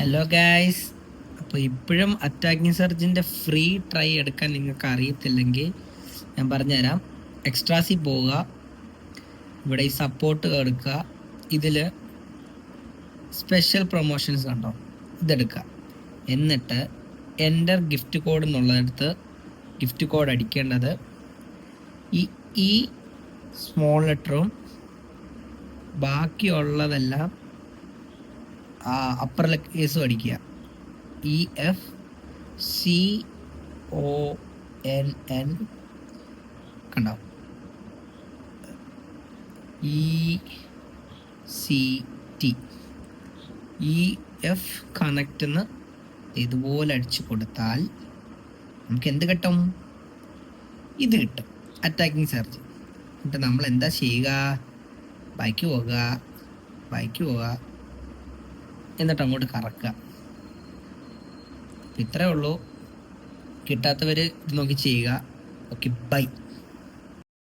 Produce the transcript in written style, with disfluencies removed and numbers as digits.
Hello guys. അപ്പോൾ ഇപ്പോഴും attacking സർജിൻ്റെ free try എടുക്കാൻ നിങ്ങൾക്ക് അറിയത്തില്ലെങ്കിൽ ഞാൻ പറഞ്ഞുതരാം. എക്സ്ട്രാസി പോവുക, ഇവിടെ ഈ സപ്പോർട്ട് എടുക്കുക, ഇതിൽ സ്പെഷ്യൽ പ്രൊമോഷൻസ് കണ്ടോ, ഇതെടുക്കുക. എന്നിട്ട് എൻ്റർ ഗിഫ്റ്റ് കോഡ് എന്നുള്ളടത്ത് ഗിഫ്റ്റ് കോഡ് അടിക്കേണ്ടത് ഈ സ്മോൾ ലെറ്ററും ബാക്കിയുള്ളതെല്ലാം അപ്പർ കേസും അടിക്കുക. EFCONN കണ്ടോ, ECT EF കണക്റ്റ് എന്ന് ഇതുപോലെ അടിച്ചു കൊടുത്താൽ നമുക്ക് എന്ത് കിട്ടും? ഇത് കിട്ടും, അറ്റാക്കിംഗ് സർജ്. എന്നിട്ട് നമ്മൾ എന്താ ചെയ്യുക? ബൈക്ക് പോവുക, എന്നിട്ട് അങ്ങോട്ട് കറക്കുക. ഇത്രയേ ഉള്ളൂ. കിട്ടാത്തവർ ഇത് നോക്കി ചെയ്യുക. Okay, by.